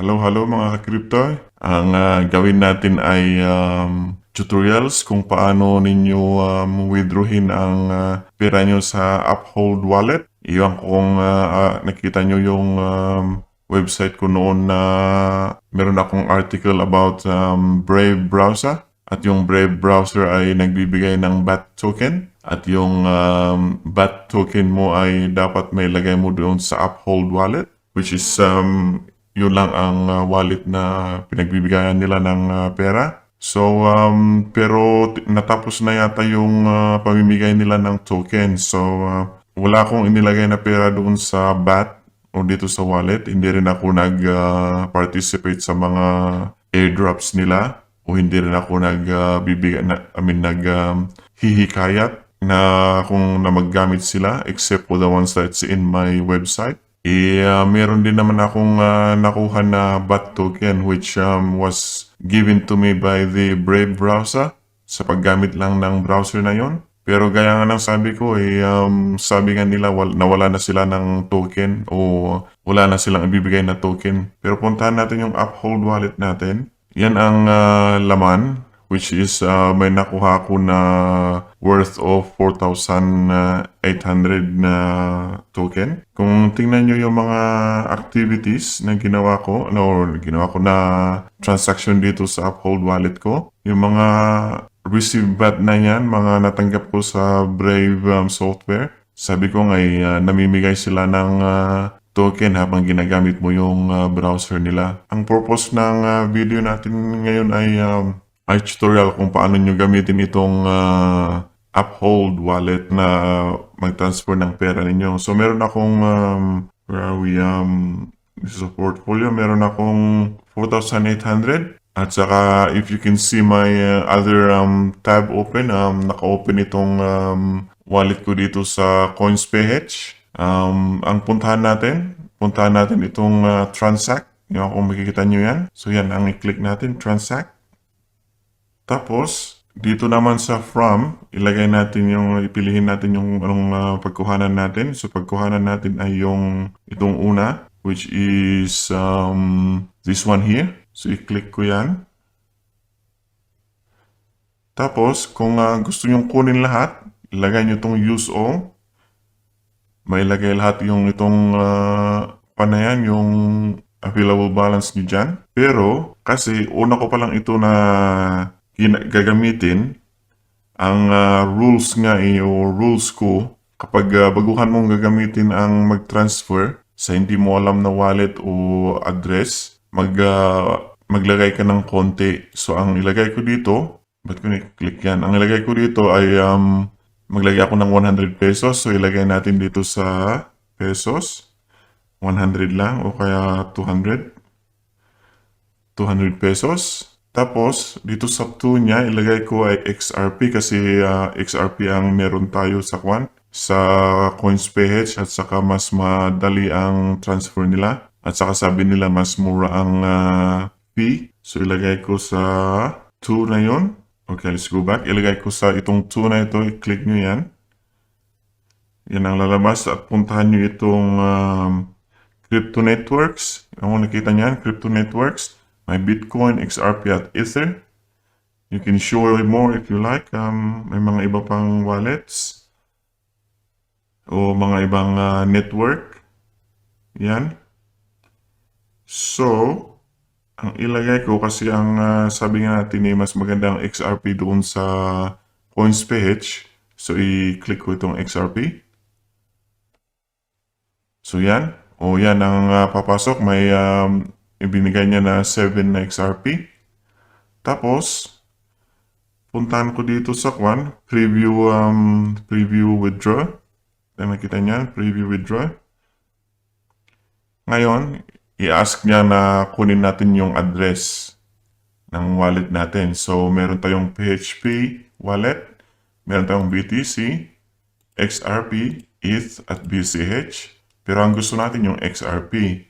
Hello mga ka-crypto. Ang gawin natin ay tutorials kung paano ninyo withdrawin ang pera nyo sa Uphold Wallet. Iyon kung nakita nyo yung website ko noon na meron akong article about Brave Browser. At yung Brave Browser ay nagbibigay ng BAT token. At yung BAT token mo ay dapat may lagay mo doon sa Uphold Wallet, which is yun lang ang wallet na pinagbibigayan nila ng pera. So, pero natapos na yata yung pamimigay nila ng token. So, wala akong inilagay na pera doon sa BAT o dito sa wallet. Hindi rin ako nag-participate sa mga airdrops nila o hindi rin ako hihikayat na kung na maggamit sila except for the ones that's in my website. Meron din naman akong nakuha na BAT token which was given to me by the Brave browser sa paggamit lang ng browser na yon. Pero gaya nga ng sabi ko, sabi nga nila nawala na sila ng token o wala na silang ibibigay na token. Pero puntahan natin yung Uphold wallet natin. Yan ang laman, which is may nakuha ako na worth of 4,800 na token. Kung tingnan nyo yung mga activities na ginawa ko na transaction dito sa Uphold wallet ko, yung mga receive BAT na yan, mga natanggap ko sa Brave software, sabi ko nga namimigay sila ng token habang ginagamit mo yung browser nila. Ang purpose ng video natin ngayon ay tutorial kung paano nyo gamitin itong Uphold wallet na mag-transfer ng pera ninyo. So meron akong this is a portfolio, meron akong 4,800 at saka if you can see my other tab open, naka-open itong wallet ko dito sa CoinsPH. Ang puntahan natin itong transact. Yung kung makikita nyo yan. So yan ang i-click natin, transact. Tapos, dito naman sa from, ipilihin natin yung anong pagkuhanan natin. So, pagkuhanan natin ay itong una, which is this one here. So, i-click ko yan. Tapos, kung gusto nyong kunin lahat, ilagay nyo itong use all. May ilagay lahat itong panayan, yung available balance nyo dyan. Pero, kasi una ko palang ito na gagamitin, ang rules nga o rules ko, kapag baguhan mong gagamitin ang mag-transfer sa hindi mo alam na wallet o address, maglagay ka ng konti. So, ang ilagay ko dito, ba't ko ni-click yan? Ang ilagay ko dito ay maglagay ako ng 100 pesos. So, ilagay natin dito sa pesos. 100 lang o kaya 200. 200 pesos. Tapos, dito sa 2 niya, ilagay ko ay XRP kasi XRP ang meron tayo sa CoinsPH at saka mas madali ang transfer nila. At saka sabi nila mas mura ang fee. So, ilagay ko sa 2 na yon. Okay, let's go back. Ilagay ko sa itong 2 na ito. I-click nyo yan. Yan ang lalabas at puntahan nyo itong Crypto Networks. Ang nakita nyo yan, Crypto Networks. My Bitcoin, XRP at Ether. You can show more if you like. May mga iba pang wallets o mga ibang network. Yan. So, ang ilagay ko kasi ang sabi nga natin mas magandang XRP doon sa CoinsPH. So, i-click ko itong XRP. So, yan. O yan ang papasok. May ibinigay niya na 7 na XRP. Tapos, puntahan ko dito sa preview withdraw. Nakita niya, preview withdraw. Ngayon, i-ask niya na kunin natin yung address ng wallet natin. So, meron tayong PHP wallet, meron tayong BTC, XRP, ETH, at BCH. Pero ang gusto natin yung XRP.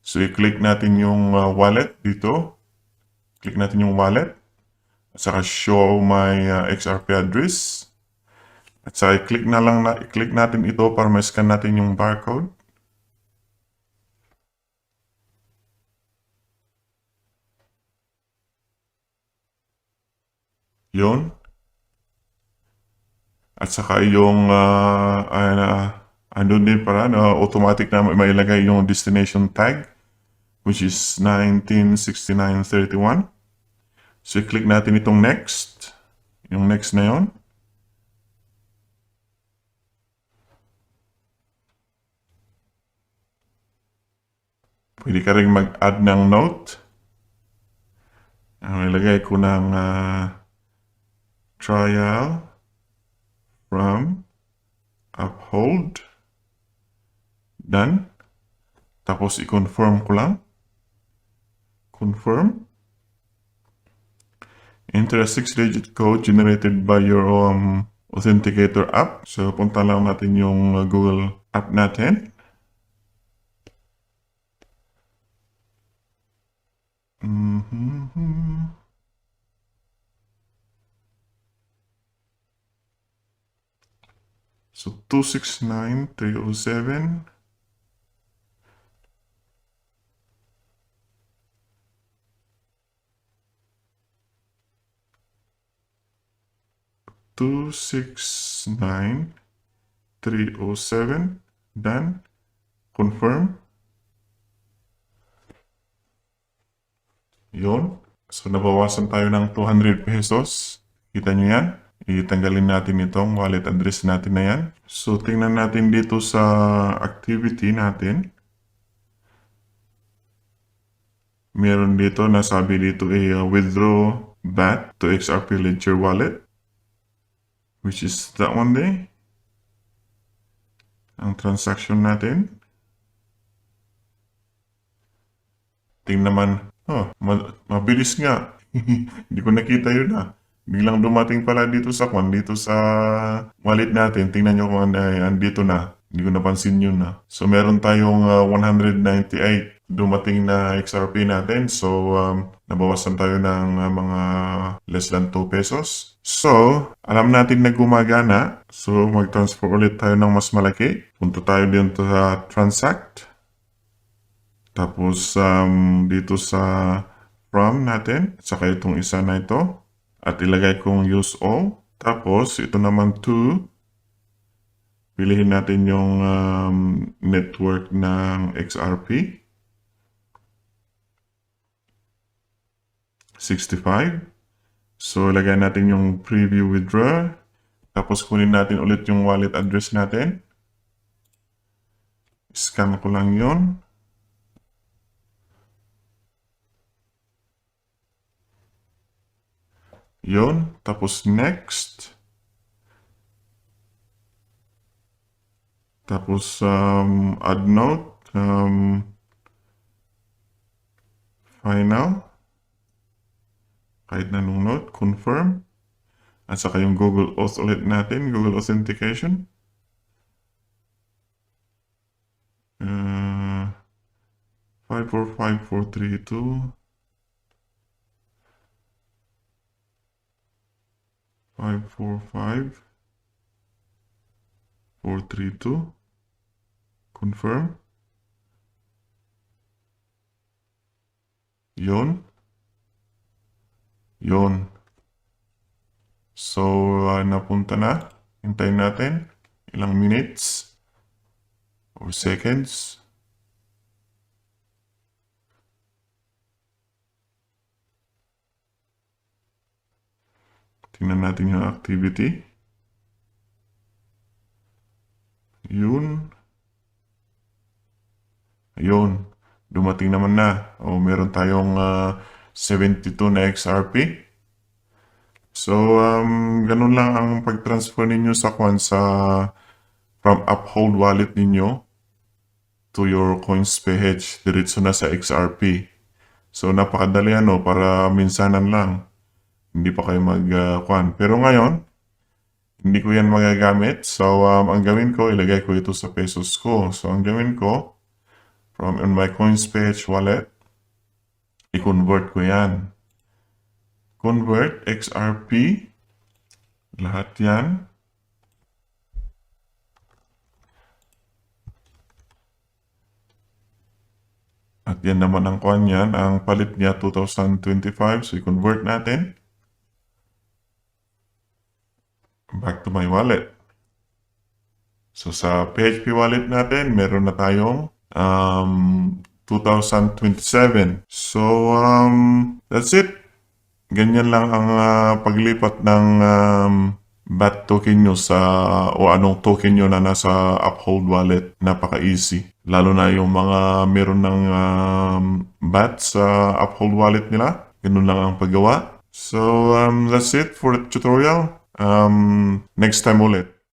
So, i-click natin yung wallet dito. Click natin yung wallet. At saka show my XRP address. At saka i-click natin ito para ma-scan natin yung barcode. Yun. At saka yung andun din para automatic na mailagay yung destination tag, which is 196931. So, i-click natin itong next. Yung next na yon. Pwede ka rin mag-add ng note. Ilagay ko ng trial from uphold. Done. Tapos i-confirm ko lang. Confirm. Enter a 6-digit code generated by your authenticator app. So, punta lang natin yung Google app natin. So, 269307. 269307. Done. Confirm. Yun. So, nabawasan tayo ng 200 pesos. Kita nyo yan? Itanggalin natin itong wallet address natin na yan. So, tingnan natin dito sa activity natin. Meron dito, nasabi dito withdraw BAT to XRP Ledger wallet. Which is that one day. Ang transaction natin. Tingnan naman. Mabilis nga. Hindi ko nakita yun Biglang dumating pala dito sa wallet natin. Tingnan nyo kung andito na. Hindi ko napansin yun So, meron tayong 198 dumating na XRP natin. So, nabawasan tayo ng mga less than 2 pesos. So, alam natin na gumagana. So, mag-transfer ulit tayo ng mas malaki. Punta tayo dito sa transact. Tapos, dito sa from natin. Saka itong isa na ito. At ilagay kong use all. Tapos, ito naman to. Pilihin natin yung network ng XRP. 65. So, ilagay natin yung preview withdraw. Tapos, kunin natin ulit yung wallet address natin. Scan ko lang yon. Yun. Tapos, next. Tapos, add note. Final. Kahit na nung note. Confirm. At saka yung Google Auth ulit natin. Google Authentication. 545432. 545432. Confirm. Yun. Yun. So, napunta na. Hintayin natin. Ilang minutes or seconds. Tingnan natin yung activity. Yun. Ayun. Dumating naman na. Meron tayong 72 na XRP. So, ganun lang ang pag-transfer ninyo sa from Uphold wallet ninyo to your CoinsPH. Diretso na sa XRP. So, napakadali para minsanan lang. Hindi pa kayo Pero ngayon, hindi ko yan magagamit. So, ang gawin ko, ilagay ko ito sa pesos ko. So, ang gawin ko, from on my CoinsPH wallet, i-convert ko yan. Convert XRP. Lahat yan. At yan naman ang kuhan yan. Ang palit niya 2025. So, i-convert natin. Back to my wallet. So sa PHP wallet natin, meron na tayong 2027. So that's it. Ganyan lang ang paglipat ng BAT token nyo o anong token nyo na nasa Uphold wallet. Napaka-easy. Lalo na yung mga meron ng BAT sa Uphold wallet nila. Ganun lang ang paggawa. So that's it for the tutorial. Next time ulit.